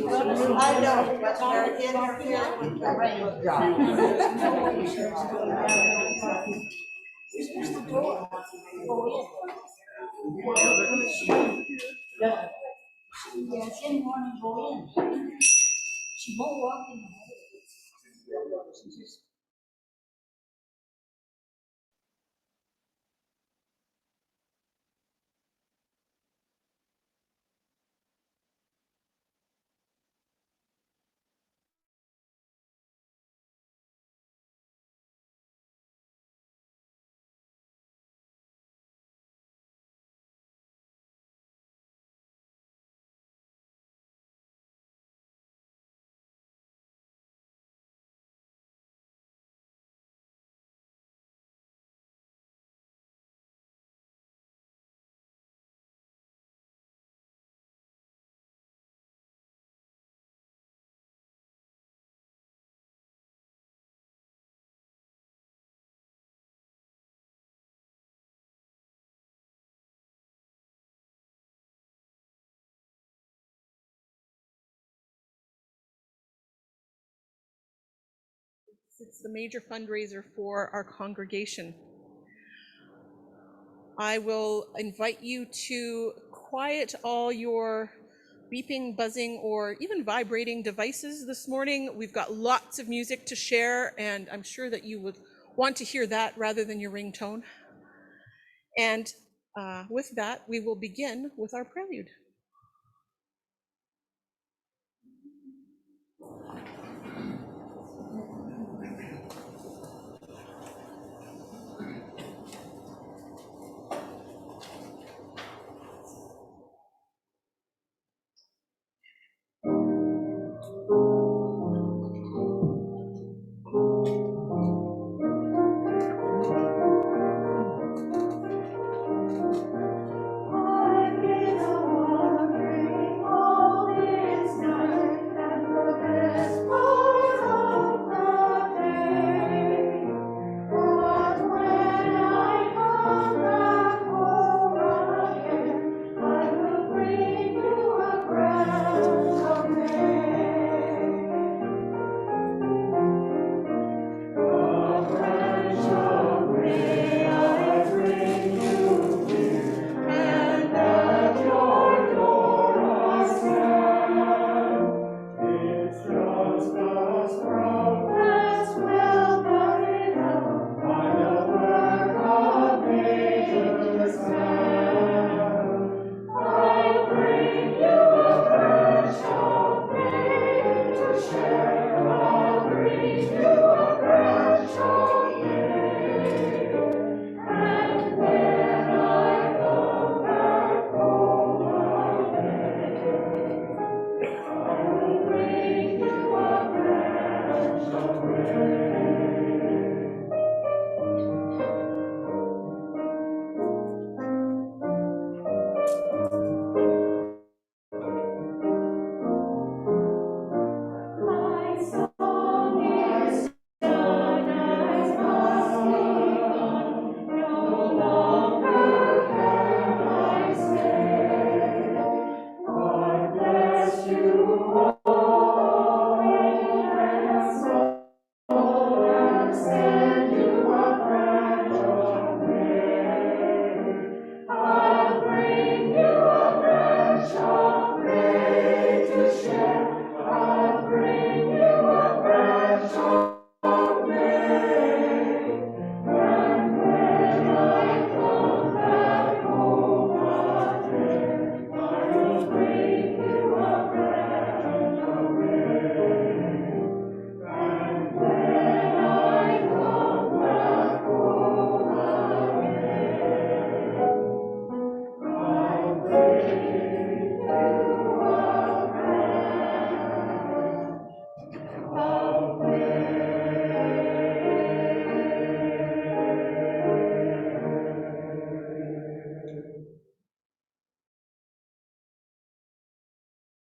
I know, but they're interfering with the raindrop. Yeah, she didn't want to go in. She won't walk in the hallway. She just. It's the major fundraiser for our congregation. I will invite you to quiet all your beeping, buzzing, or even vibrating devices this morning. We've got lots of music to share, and I'm sure that you would want to hear that rather than your ringtone. And with that, we will begin with our prelude.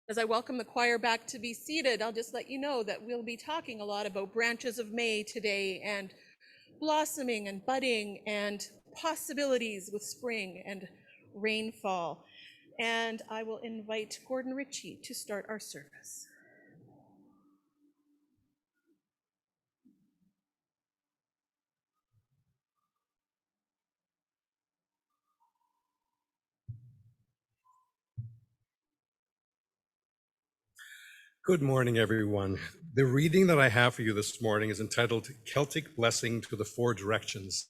As I welcome the choir back to be seated, I'll just let you know that we'll be talking a lot about branches of May today, and blossoming and budding and possibilities with spring and rainfall. And I will invite Gordon Ritchie to start our service. Good morning, everyone. The reading that I have for you this morning is entitled Celtic Blessing to the Four Directions.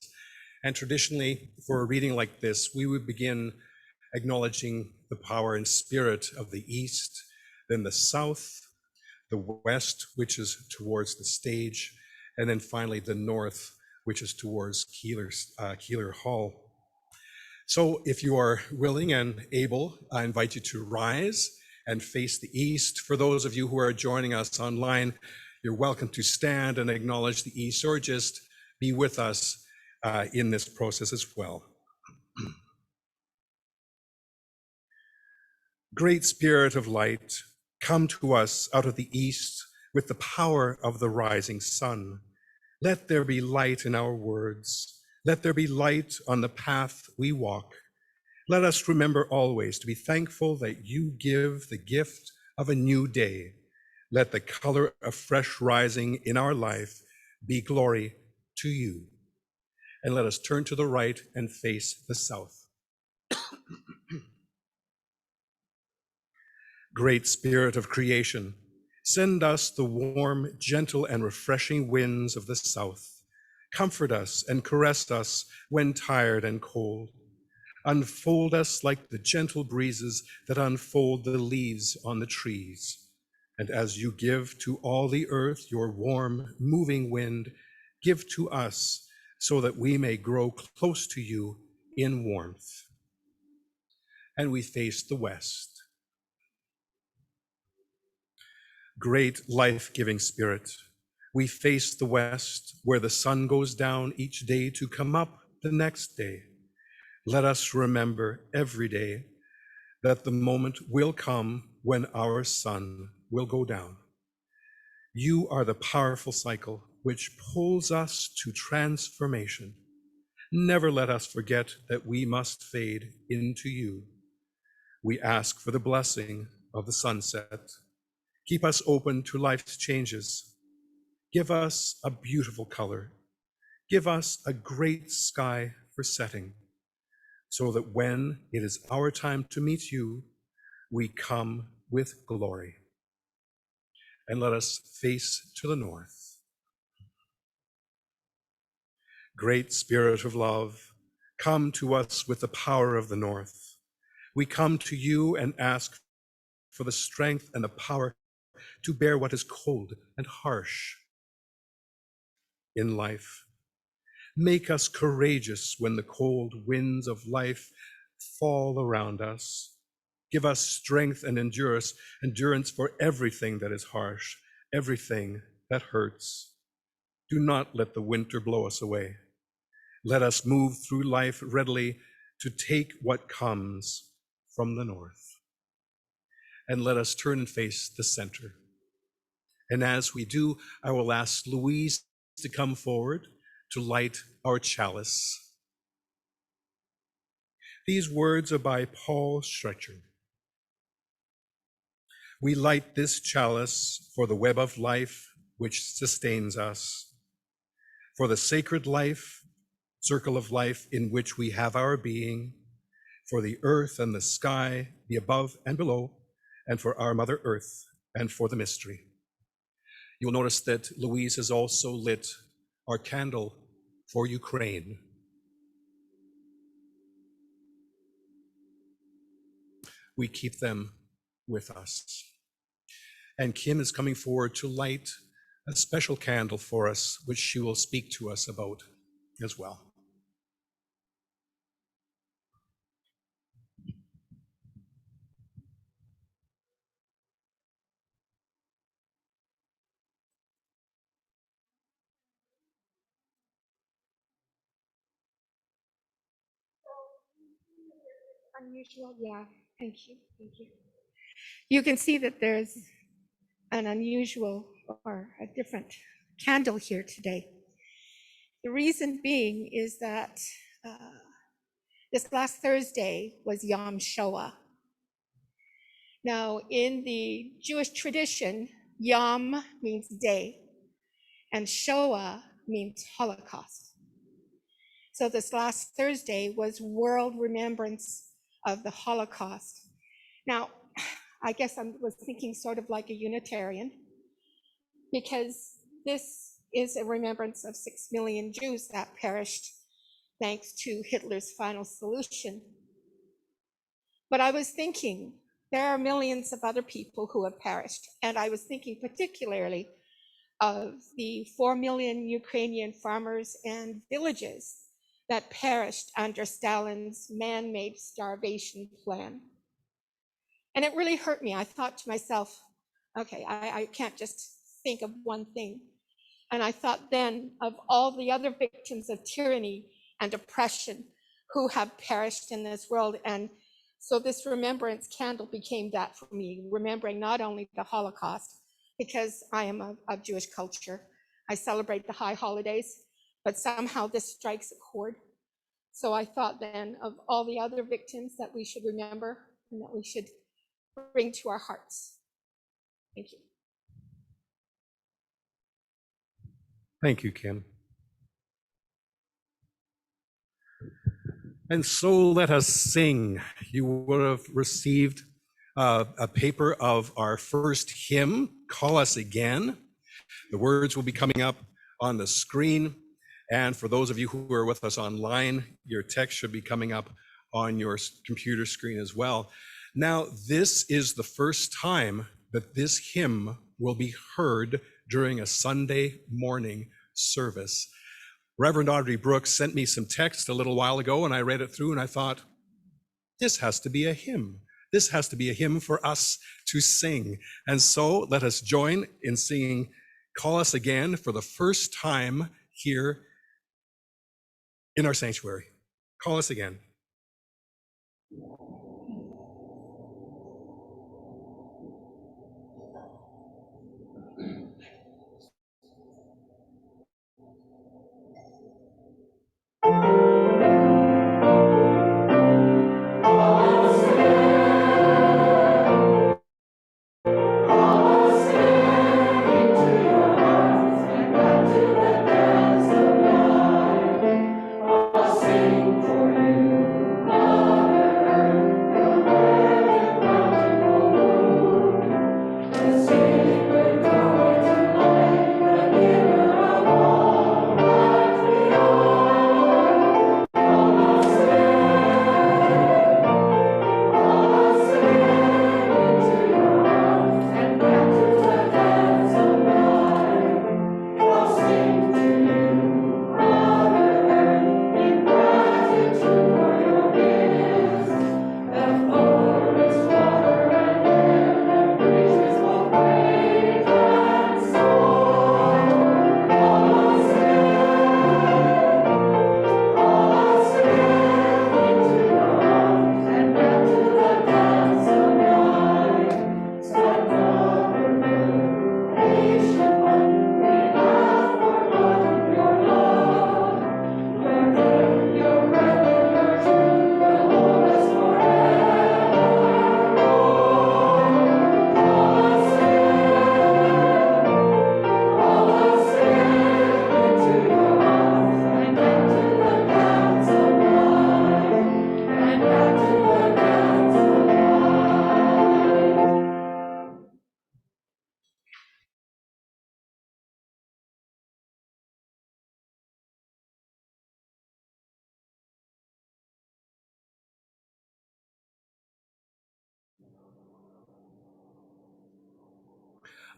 And traditionally, for a reading like this, we would begin acknowledging the power and spirit of the East, then the South, the West, which is towards the stage, and then finally the North, which is towards Keeler Hall. So if you are willing and able, I invite you to rise and face the east. For those of you who are joining us online, you're welcome to stand and acknowledge the east, or just be with us in this process as well. Great Spirit of light, come to us out of the east with the power of the rising sun. Let there be light in our words. Let there be light on the path we walk. Let us remember always to be thankful that you give the gift of a new day. Let the color of fresh rising in our life be glory to you. And let us turn to the right and face the south. Great Spirit of creation, send us the warm, gentle, and refreshing winds of the south. Comfort us and caress us when tired and cold. Unfold us like the gentle breezes that unfold the leaves on the trees. And as you give to all the earth your warm, moving wind, give to us so that we may grow close to you in warmth. And we face the west. Great life-giving Spirit, we face the west where the sun goes down each day to come up the next day. Let us remember every day that the moment will come when our sun will go down. You are the powerful cycle which pulls us to transformation. Never let us forget that we must fade into you. We ask for the blessing of the sunset. Keep us open to life's changes. Give us a beautiful color. Give us a great sky for setting, so that when it is our time to meet you, we come with glory. And let us face to the north. Great Spirit of love, come to us with the power of the north. We come to you and ask for the strength and the power to bear what is cold and harsh in life. Make us courageous when the cold winds of life fall around us. Give us strength and endurance for everything that is harsh, everything that hurts. Do not let the winter blow us away. Let us move through life readily to take what comes from the north. And let us turn and face the center. And as we do, I will ask Louise to come forward to light our chalice. These words are by Paul Sprecher. We light this chalice for the web of life which sustains us, for the sacred life, circle of life in which we have our being, for the earth and the sky, the above and below, and for our Mother Earth, and for the mystery. You'll notice that Louise has also lit our candle for Ukraine. We keep them with us. And Kim is coming forward to light a special candle for us, which she will speak to us about as well. Unusual, yeah, thank you. You can see that there's an unusual or a different candle here today. The reason being is that this last Thursday was Yom Shoah, Now, in the Jewish tradition, Yom means day, and Shoah means Holocaust. So this last Thursday was World Remembrance of the Holocaust. Now, I guess I was thinking sort of like a Unitarian, because this is a remembrance of 6 million Jews that perished thanks to Hitler's final solution. But I was thinking, there are millions of other people who have perished, and I was thinking particularly of the 4 million Ukrainian farmers and villages that perished under Stalin's man-made starvation plan. And it really hurt me. I thought to myself, okay, I can't just think of one thing. And I thought then of all the other victims of tyranny and oppression who have perished in this world. And so this remembrance candle became that for me, remembering not only the Holocaust, because I am of Jewish culture. I celebrate the high holidays, but somehow this strikes a chord. So I thought then of all the other victims that we should remember and that we should bring to our hearts. Thank you. Thank you, Kim. And so let us sing. You would have received a paper of our first hymn, Call Us Again. The words will be coming up on the screen. And for those of you who are with us online, your text should be coming up on your computer screen as well. Now, this is the first time that this hymn will be heard during a Sunday morning service. Reverend Audrey Brooks sent me some text a little while ago, and I read it through and I thought, this has to be a hymn. This has to be a hymn for us to sing. And so let us join in singing Call Us Again for the first time here in our sanctuary. Call us again.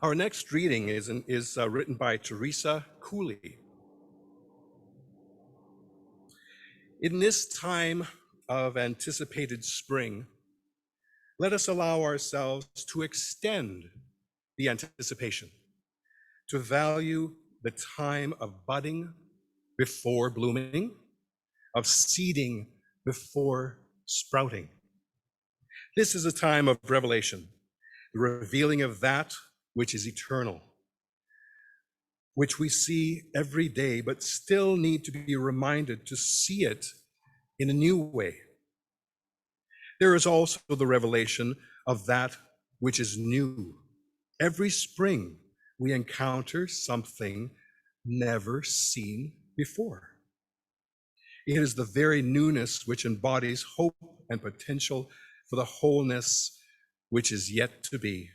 Our next reading is written by Terasa Cooley. In this time of anticipated spring, let us allow ourselves to extend the anticipation, to value the time of budding before blooming, of seeding before sprouting. This is a time of revelation, the revealing of that which is eternal, which we see every day, but still need to be reminded to see it in a new way. There is also the revelation of that which is new. Every spring, we encounter something never seen before. It is the very newness which embodies hope and potential for the wholeness which is yet to be.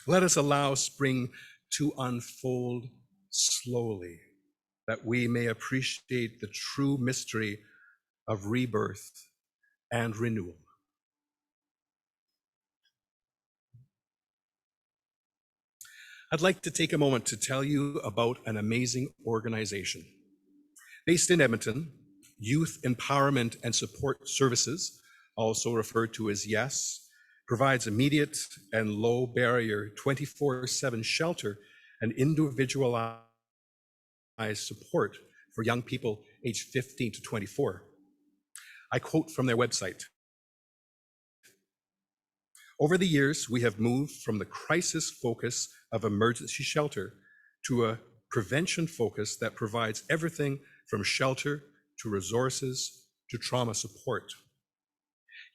Let us allow spring to unfold slowly, that we may appreciate the true mystery of rebirth and renewal. I'd like to take a moment to tell you about an amazing organization. Based in Edmonton, Youth Empowerment and Support Services, also referred to as YES, provides immediate and low barrier 24/7 shelter and individualized support for young people aged 15 to 24. I quote from their website. Over the years, we have moved from the crisis focus of emergency shelter to a prevention focus that provides everything from shelter to resources to trauma support.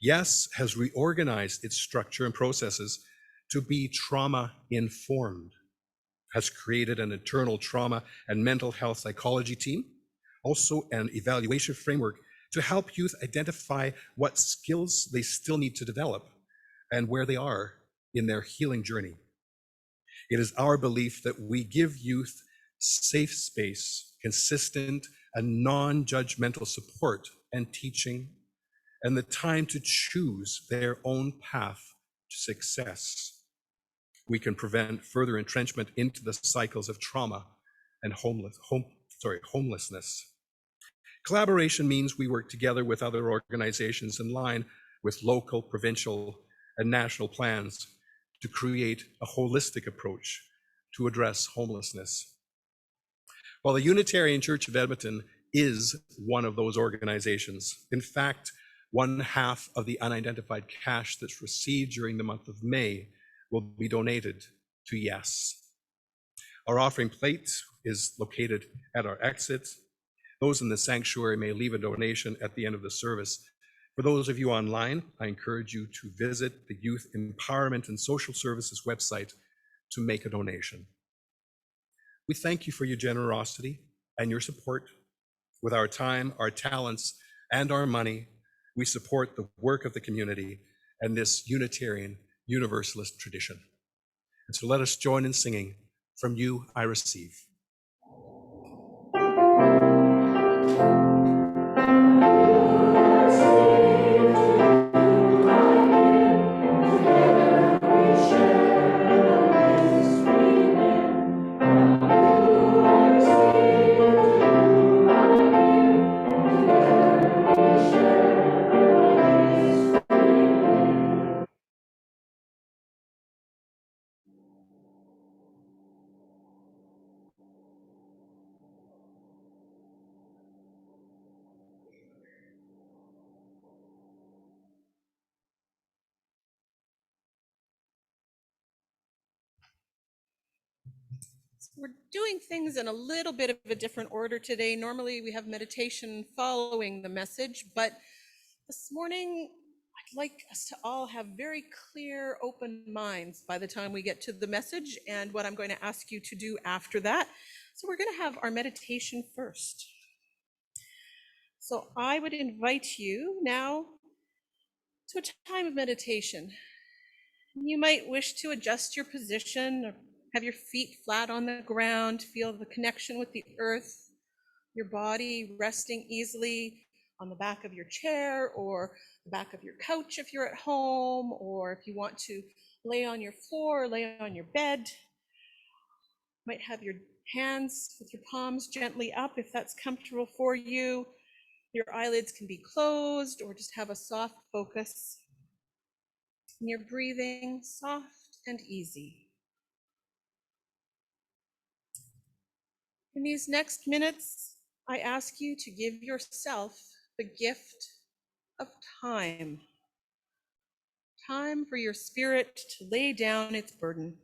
YES has reorganized its structure and processes to be trauma-informed, has created an internal trauma and mental health psychology team, also an evaluation framework to help youth identify what skills they still need to develop and where they are in their healing journey. It is our belief that we give youth safe space, consistent and non-judgmental support and teaching, and the time to choose their own path to success. We can prevent further entrenchment into the cycles of trauma and homelessness. Collaboration means we work together with other organizations in line with local, provincial, and national plans to create a holistic approach to address homelessness. While the Unitarian Church of Edmonton is one of those organizations, in fact, 1/2 of the unidentified cash that's received during the month of May will be donated to YES. Our offering plate is located at our exit. Those in the sanctuary may leave a donation at the end of the service. For those of you online, I encourage you to visit the Youth Empowerment and Social Services website to make a donation. We thank you for your generosity and your support. With our time, our talents, and our money, we support the work of the community and this Unitarian Universalist tradition. And so let us join in singing, "From You I Receive." We're doing things in a little bit of a different order today. Normally we have meditation following the message, but this morning I'd like us to all have very clear, open minds by the time we get to the message and what I'm going to ask you to do after that. So we're going to have our meditation first. So I would invite you now to a time of meditation. You might wish to adjust your position, or have your feet flat on the ground, feel the connection with the earth, your body resting easily on the back of your chair or the back of your couch if you're at home, or if you want to lay on your floor, lay on your bed. You might have your hands with your palms gently up if that's comfortable for you. Your eyelids can be closed or just have a soft focus. And you're breathing soft and easy. In these next minutes, I ask you to give yourself the gift of time. Time for your spirit to lay down its burden.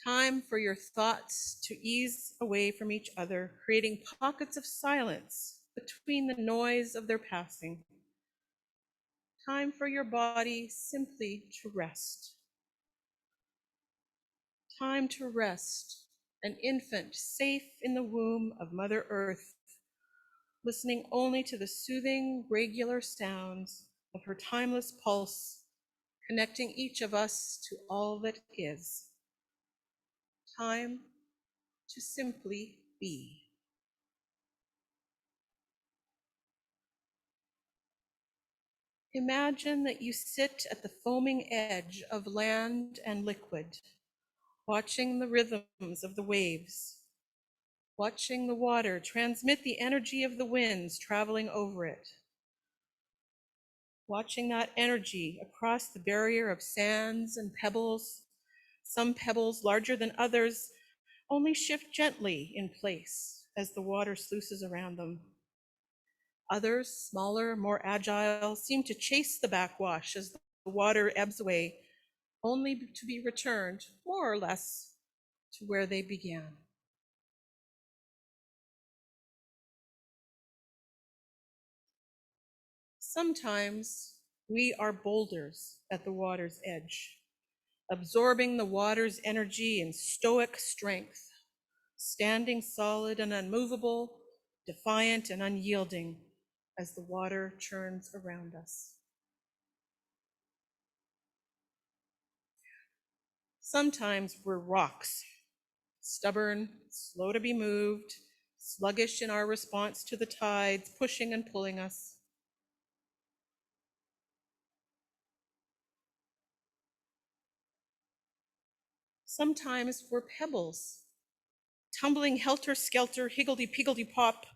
Time for your thoughts to ease away from each other, creating pockets of silence between the noise of their passing. Time for your body simply to rest. Time to rest, an infant safe in the womb of Mother Earth, listening only to the soothing, regular sounds of her timeless pulse, connecting each of us to all that is. Time to simply be. Imagine that you sit at the foaming edge of land and liquid, watching the rhythms of the waves, watching the water transmit the energy of the winds traveling over it, watching that energy across the barrier of sands and pebbles, some pebbles larger than others only shift gently in place as the water sluices around them. Others, smaller, more agile, seem to chase the backwash as the water ebbs away, only to be returned more or less to where they began. Sometimes we are boulders at the water's edge, absorbing the water's energy in stoic strength, standing solid and unmovable, defiant and unyielding as the water churns around us. Sometimes we're rocks, stubborn, slow to be moved, sluggish in our response to the tides pushing and pulling us. Sometimes we're pebbles, tumbling helter-skelter, higgledy-piggledy-pop,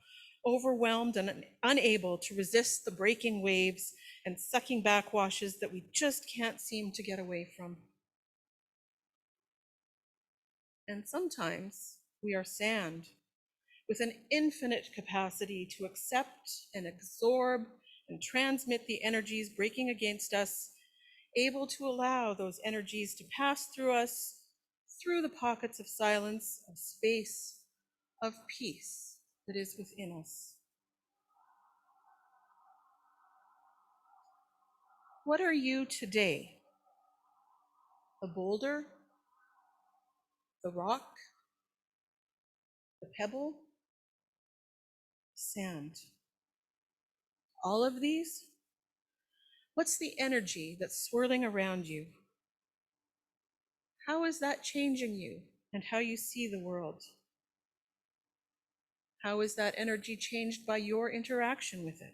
overwhelmed and unable to resist the breaking waves and sucking backwashes that we just can't seem to get away from. And sometimes we are sand, with an infinite capacity to accept and absorb and transmit the energies breaking against us, able to allow those energies to pass through us, through the pockets of silence, of space, of peace that is within us. What are you today? The boulder? The rock? The pebble? Sand? All of these? What's the energy that's swirling around you? How is that changing you and how you see the world? How is that energy changed by your interaction with it?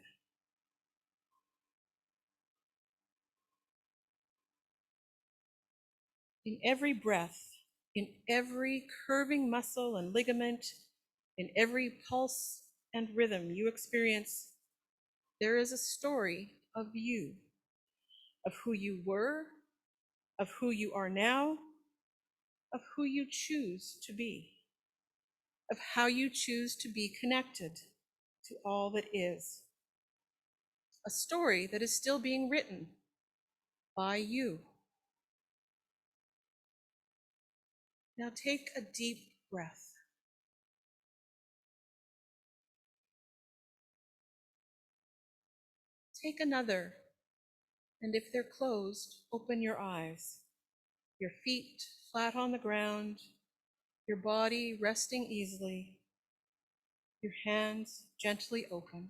In every breath, in every curving muscle and ligament, in every pulse and rhythm you experience, there is a story of you, of who you were, of who you are now, of who you choose to be, of how you choose to be connected to all that is. A story that is still being written by you. Now take a deep breath. Take another, and if they're closed, open your eyes. Your feet flat on the ground, your body resting easily, your hands gently open.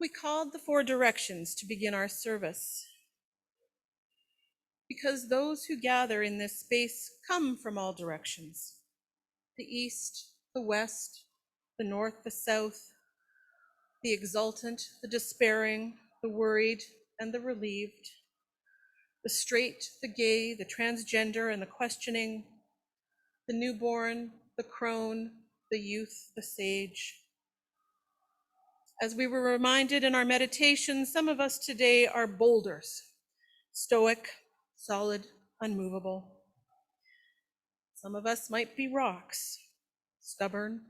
We called the four directions to begin our service because those who gather in this space come from all directions: the east, the west, the north, the south, the exultant, the despairing, the worried, and the relieved, the straight, the gay, the transgender, and the questioning, the newborn, the crone, the youth, the sage. As we were reminded in our meditation, some of us today are boulders, stoic, solid, unmovable. Some of us might be rocks, stubborn,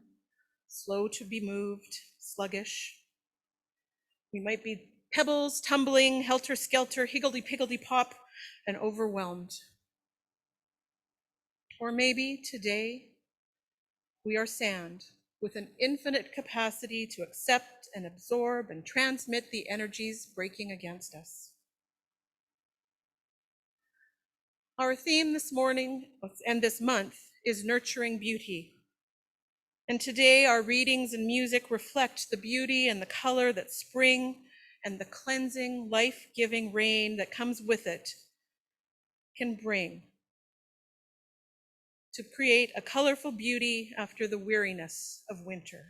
slow to be moved, sluggish. We might be pebbles, tumbling, helter-skelter, higgledy-piggledy-pop, and overwhelmed. Or maybe today we are sand with an infinite capacity to accept and absorb and transmit the energies breaking against us. Our theme this morning and this month is nurturing beauty. And today our readings and music reflect the beauty and the color that spring and the cleansing, life-giving rain that comes with it can bring, to create a colorful beauty after the weariness of winter.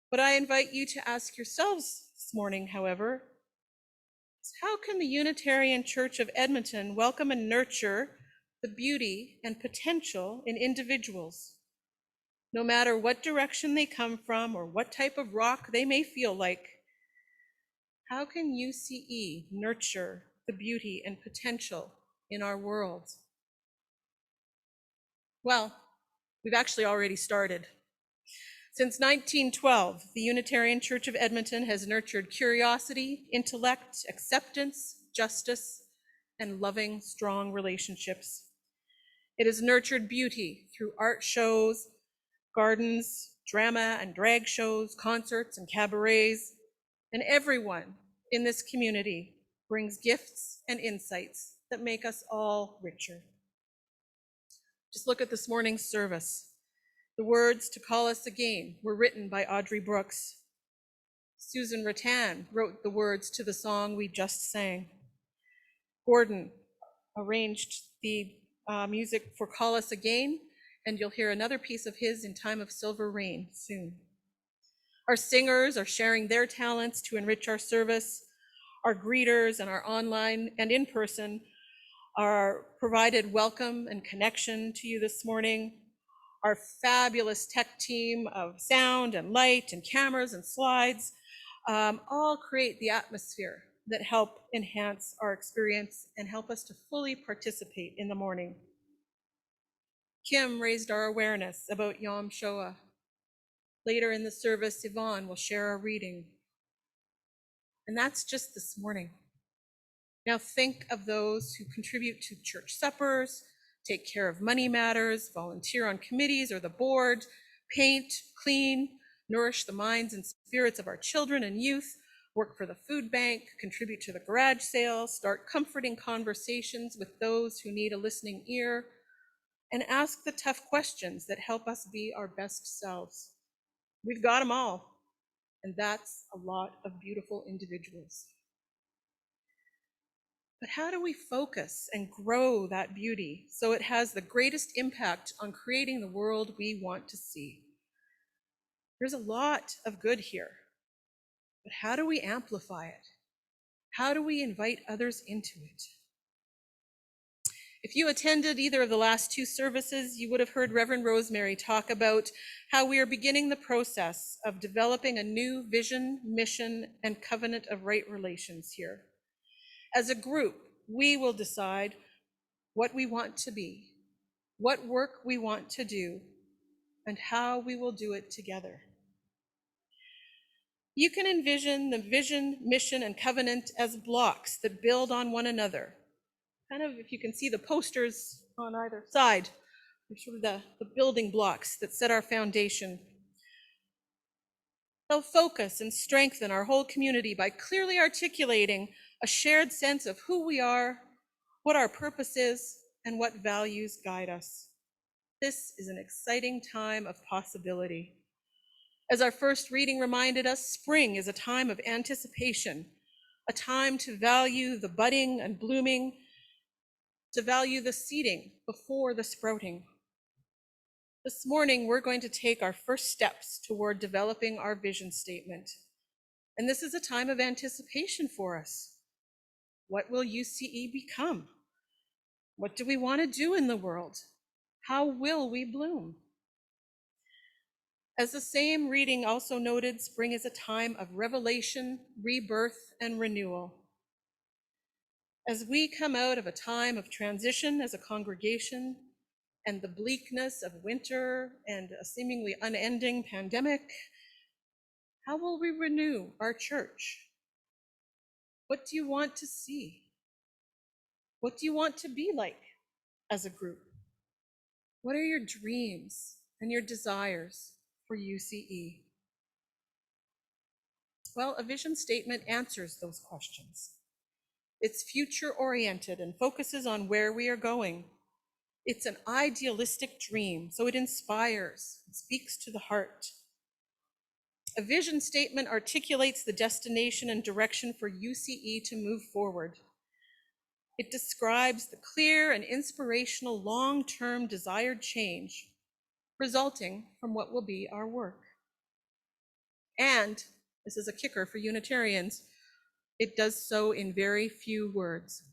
What I invite you to ask yourselves this morning, however, is how can the Unitarian Church of Edmonton welcome and nurture the beauty and potential in individuals, no matter what direction they come from or what type of rock they may feel like? How can UCE nurture the beauty and potential in our world? Well, we've actually already started. Since 1912, the Unitarian Church of Edmonton has nurtured curiosity, intellect, acceptance, justice, and loving, strong relationships. It has nurtured beauty through art shows, gardens, drama and drag shows, concerts and cabarets, and everyone in this community brings gifts and insights that make us all richer. Just look at this morning's service. The words "To Call Us Again" were written by Audrey Brooks. Susan Rattan wrote the words to the song we just sang. Gordon arranged the music for "Call Us Again," and you'll hear another piece of his in Time of Silver Rain soon. Our singers are sharing their talents to enrich our service. Our greeters and our online and in person are provided welcome and connection to you this morning. Our fabulous tech team of sound and light and cameras and slides all create the atmosphere that help enhance our experience and help us to fully participate in the morning. Kim raised our awareness about Yom Shoah. Later in the service, Yvonne will share our reading. And that's just this morning. Now think of those who contribute to church suppers, take care of money matters, volunteer on committees or the board, paint, clean, nourish the minds and spirits of our children and youth, work for the food bank, contribute to the garage sale, start comforting conversations with those who need a listening ear, and ask the tough questions that help us be our best selves. We've got them all, and that's a lot of beautiful individuals. But how do we focus and grow that beauty so it has the greatest impact on creating the world we want to see? There's a lot of good here, but how do we amplify it? How do we invite others into it? If you attended either of the last two services, you would have heard Reverend Rosemary talk about how we are beginning the process of developing a new vision, mission, and covenant of right relations here. As a group, we will decide what we want to be, what work we want to do, and how we will do it together. You can envision the vision, mission, and covenant as blocks that build on one another. Kind of, if you can see the posters on either side, they're sort of the building blocks that set our foundation. They'll focus and strengthen our whole community by clearly articulating a shared sense of who we are, what our purpose is, and what values guide us. This is an exciting time of possibility. As our first reading reminded us, spring is a time of anticipation, a time to value the budding and blooming, to value the seeding before the sprouting. This morning, we're going to take our first steps toward developing our vision statement. And this is a time of anticipation for us. What will UCE become? What do we want to do in the world? How will we bloom? As the same reading also noted, spring is a time of revelation, rebirth, and renewal. As we come out of a time of transition as a congregation and the bleakness of winter and a seemingly unending pandemic, how will we renew our church? What do you want to see? What do you want to be like as a group? What are your dreams and your desires for UCE? Well, a vision statement answers those questions. It's future-oriented and focuses on where we are going. It's an idealistic dream, so it inspires, it speaks to the heart. A vision statement articulates the destination and direction for UCE to move forward. It describes the clear and inspirational long-term desired change resulting from what will be our work. And, this is a kicker for Unitarians, it does so in very few words.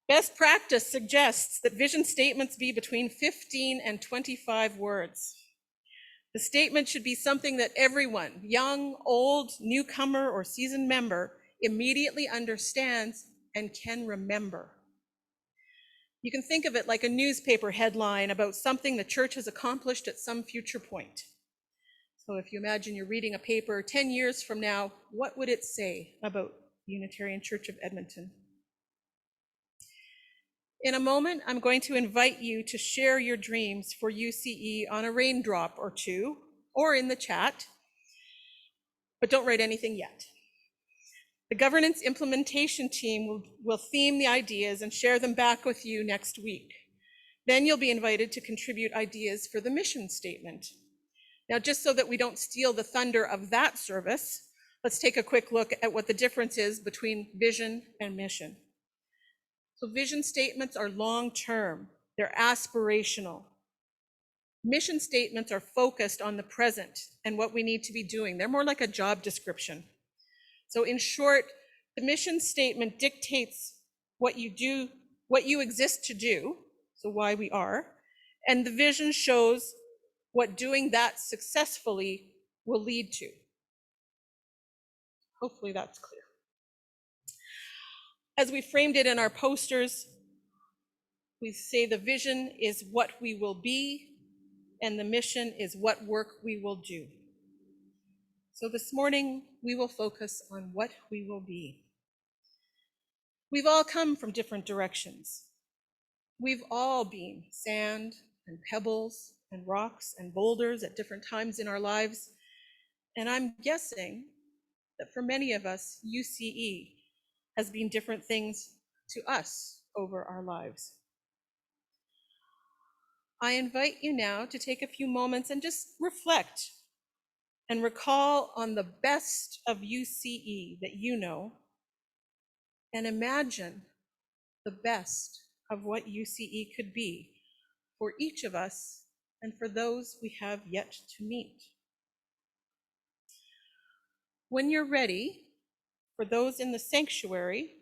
Best practice suggests that vision statements be between 15 and 25 words. The statement should be something that everyone, young, old, newcomer, or seasoned member, immediately understands and can remember. You can think of it like a newspaper headline about something the church has accomplished at some future point. So if you imagine you're reading a paper 10 years from now, what would it say about the Unitarian Church of Edmonton? In a moment, I'm going to invite you to share your dreams for UCE on a raindrop or two, or in the chat, but don't write anything yet. The governance implementation team will theme the ideas and share them back with you next week. Then you'll be invited to contribute ideas for the mission statement. Now, just so that we don't steal the thunder of that service, let's take a quick look at what the difference is between vision and mission. So vision statements are long-term, they're aspirational. Mission statements are focused on the present and what we need to be doing. They're more like a job description. So in short, the mission statement dictates what you do, what you exist to do, so why we are, and the vision shows what doing that successfully will lead to. Hopefully that's clear. As we framed it in our posters, we say the vision is what we will be, and the mission is what work we will do. So this morning, we will focus on what we will be. We've all come from different directions. We've all been sand and pebbles and rocks and boulders at different times in our lives. And I'm guessing that for many of us, UCE has been different things to us over our lives. I invite you now to take a few moments and just reflect and recall on the best of UCE that you know, and imagine the best of what UCE could be for each of us and for those we have yet to meet. When you're ready, for those in the sanctuary,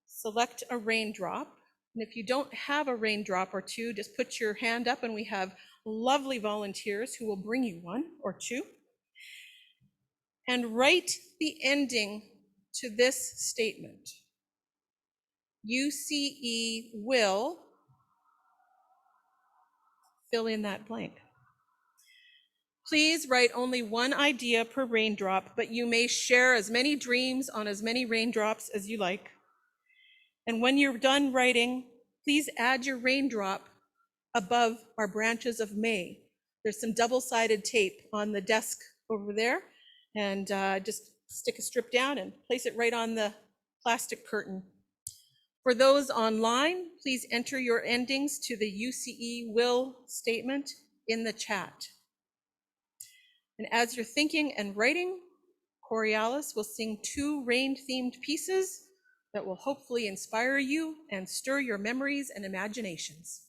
select a raindrop. And if you don't have a raindrop or two, just put your hand up and we have lovely volunteers who will bring you one or two. And write the ending to this statement. UCE will fill in that blank. Please write only one idea per raindrop, but you may share as many dreams on as many raindrops as you like. And when you're done writing, please add your raindrop above our branches of May. There's some double-sided tape on the desk over there, and just stick a strip down and place it right on the plastic curtain. For those online, please enter your endings to the UCE will statement in the chat. And as you're thinking and writing, Chorealis will sing 2 rain-themed pieces that will hopefully inspire you and stir your memories and imaginations.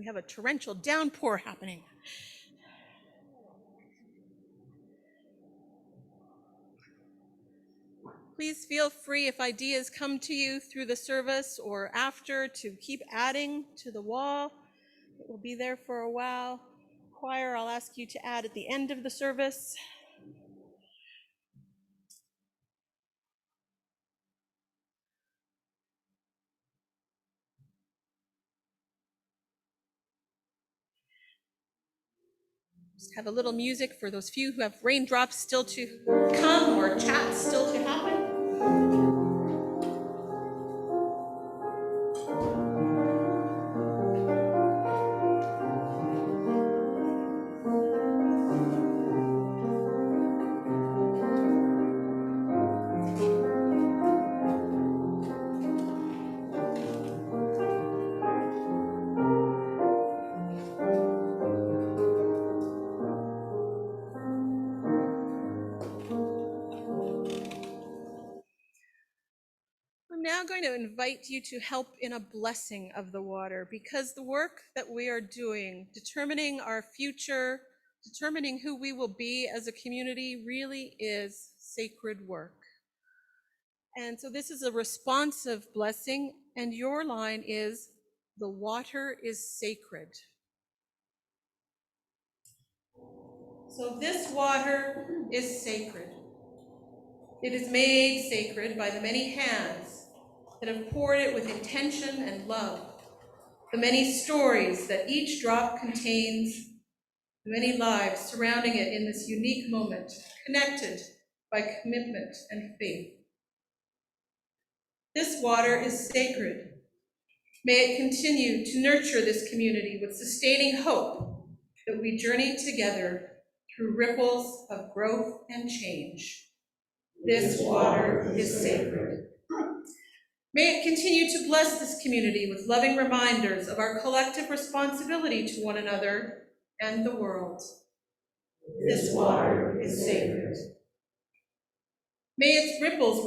We have a torrential downpour happening. Please feel free, if ideas come to you through the service or after, to keep adding to the wall. It will be there for a while. Choir, I'll ask you to add at the end of the service. Just have a little music for those few who have raindrops still to come or chats still to happen. I'm now going to invite you to help in a blessing of the water, because the work that we are doing, determining our future, determining who we will be as a community, really is sacred work. And so this is a responsive blessing, and your line is, the water is sacred. So this water is sacred. It is made sacred by the many hands that have poured it with intention and love, the many stories that each drop contains, the many lives surrounding it in this unique moment, connected by commitment and faith. This water is sacred. May it continue to nurture this community with sustaining hope that we journey together through ripples of growth and change. This water is sacred. May it continue to bless this community with loving reminders of our collective responsibility to one another and the world. This water is sacred. May its ripples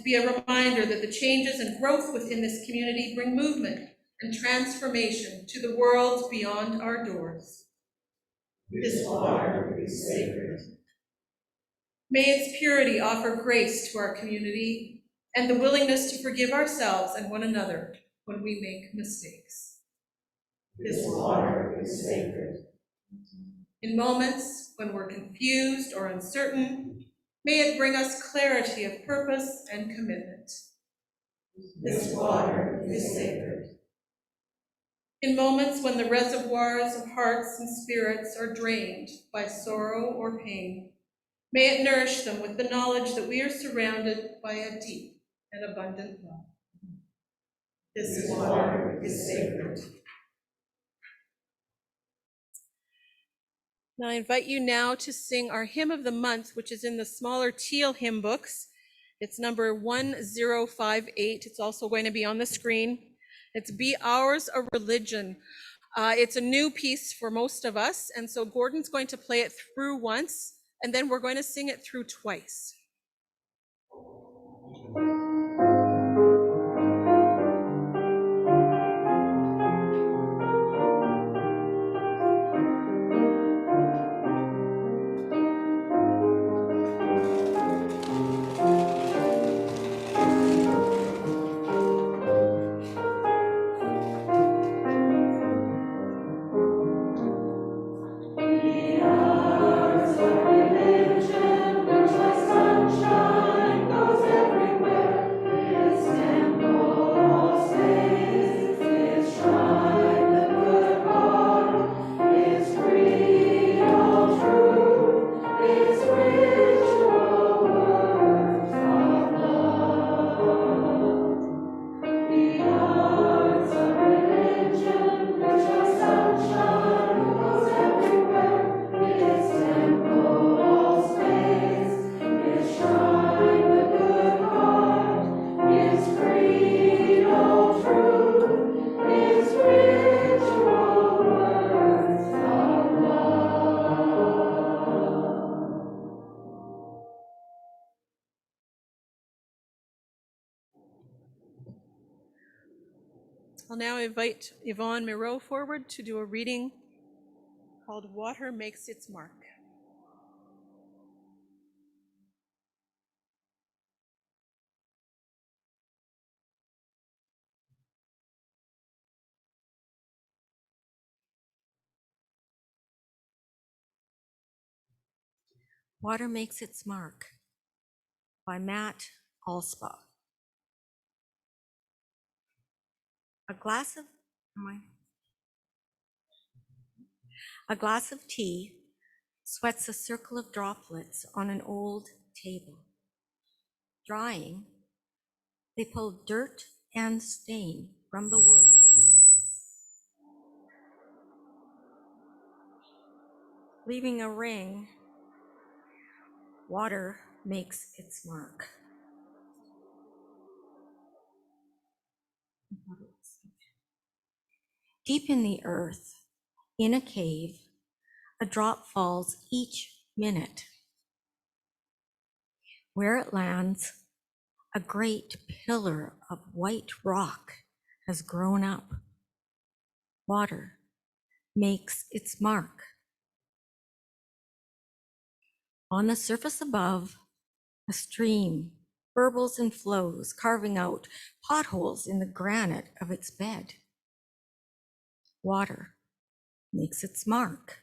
be a reminder that the changes and growth within this community bring movement and transformation to the world beyond our doors. This water is sacred. May its purity offer grace to our community and the willingness to forgive ourselves and one another when we make mistakes. This water is sacred. In moments when we're confused or uncertain, may it bring us clarity of purpose and commitment. This water is sacred. In moments when the reservoirs of hearts and spirits are drained by sorrow or pain, may it nourish them with the knowledge that we are surrounded by a deep and abundant love. This water is sacred. Now I invite you now to sing our hymn of the month, which is in the smaller teal hymn books. It's number 1058. It's also going to be on the screen. It's Be Ours a Religion. It's a new piece for most of us, and so Gordon's going to play it through once, and then we're going to sing it through twice. Sunshine goes everywhere. now invite Yvonne Moreau forward to do a reading called Water Makes Its Mark. Water Makes Its Mark by Matt Alspa. A glass of tea sweats a circle of droplets on an old table. Drying, they pull dirt and stain from the wood. Leaving a ring, water makes its mark. Deep in the earth, in a cave, a drop falls each minute. Where it lands, a great pillar of white rock has grown up. Water makes its mark. On the surface above, a stream burbles and flows, carving out potholes in the granite of its bed. Water makes its mark.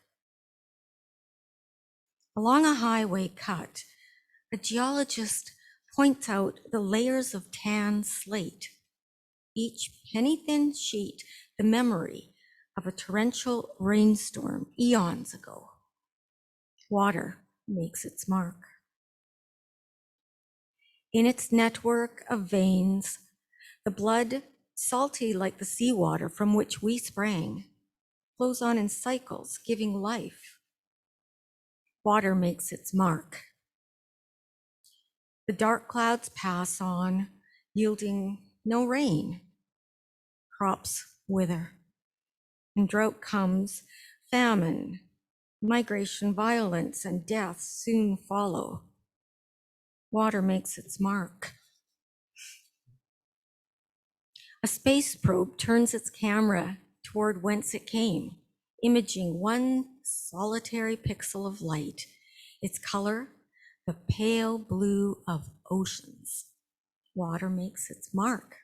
Along a highway cut, a geologist points out the layers of tan slate, each penny-thin sheet the memory of a torrential rainstorm eons ago. Water makes its mark. In its network of veins, the blood, salty like the seawater from which we sprang, flows on in cycles, giving life. Water makes its mark. The dark clouds pass on, yielding no rain. Crops wither, and drought comes, famine, migration, violence, and death soon follow. Water makes its mark. A space probe turns its camera toward whence it came, imaging one solitary pixel of light, its color, the pale blue of oceans. Water makes its mark.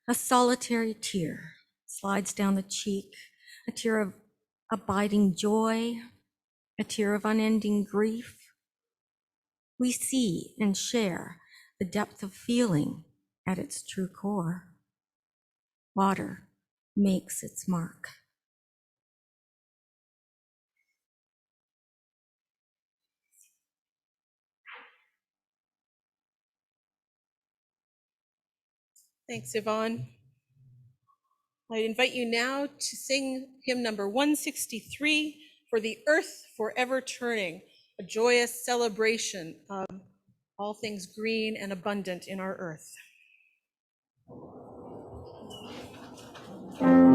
A solitary tear slides down the cheek, a tear of abiding joy, a tear of unending grief. We see and share the depth of feeling at its true core. Water makes its mark. Thanks, Yvonne. I invite you now to sing hymn number 163, For the Earth Forever Turning, a joyous celebration of all things green and abundant in our earth. Oh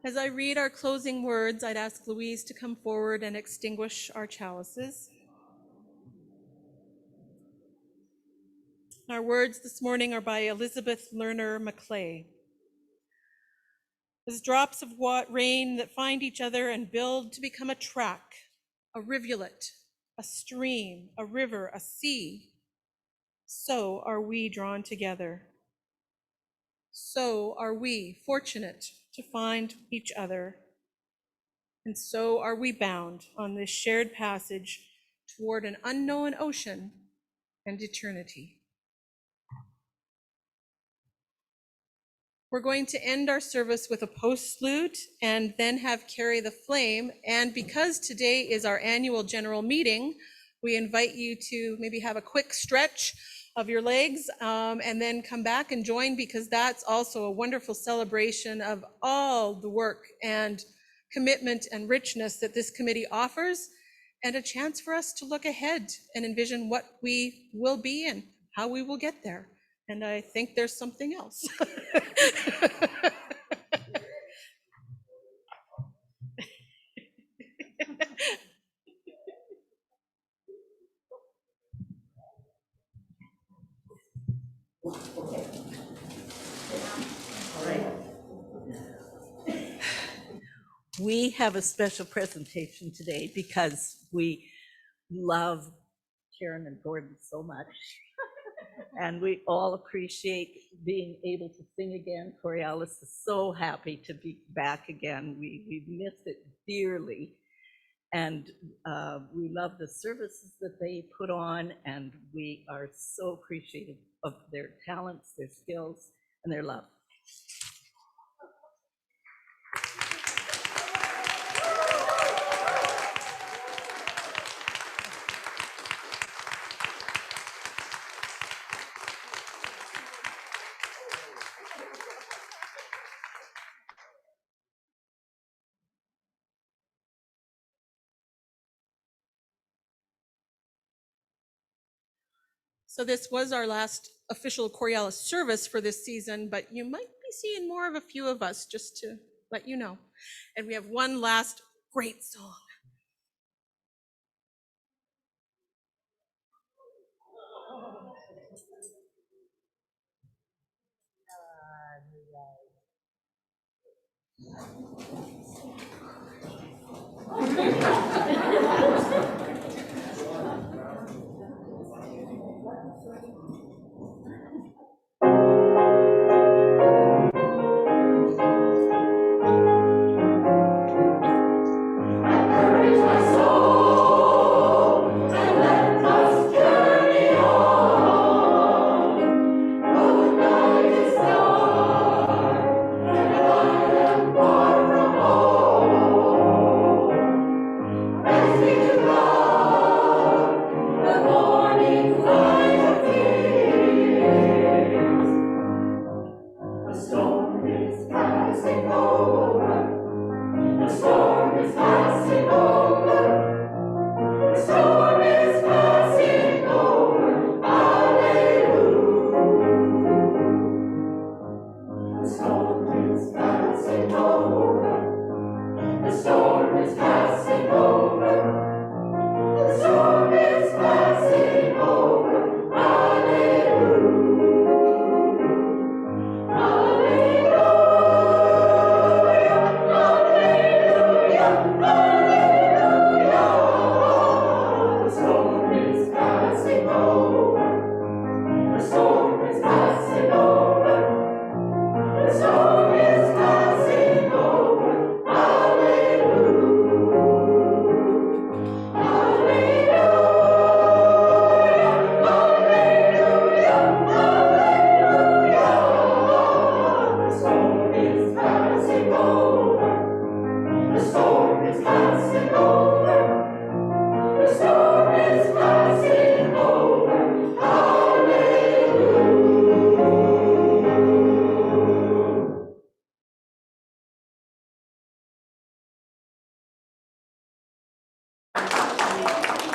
As I read our closing words, I'd ask Louise to come forward and extinguish our chalices. Our words this morning are by Elizabeth Lerner Maclay. As drops of rain that find each other and build to become a track, a rivulet, a stream, a river, a sea, so are we drawn together. So are we fortunate to find each other. And so are we bound on this shared passage toward an unknown ocean and eternity. We're going to end our service with a postlude and then have Carry the Flame. And because today is our annual general meeting, we invite you to maybe have a quick stretch of your legs and then come back and join, because that's also a wonderful celebration of all the work and commitment and richness that this committee offers, and a chance for us to look ahead and envision what we will be and how we will get there. And I think there's something else. We have a special presentation today because we love Karen and Gordon so much. And we all appreciate being able to sing again. Chorealis is so happy to be back again. We missed it dearly. And we love the services that they put on, and we are so appreciative of their talents, their skills, and their love. So this was our last official Chorealis service for this season, but you might be seeing more of a few of us, just to let you know. And we have one last great song.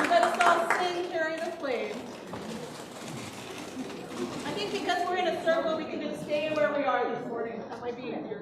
Let us all sing Carry the Flame. I think because we're in a circle, we can just stay where we are this morning. That might be easier.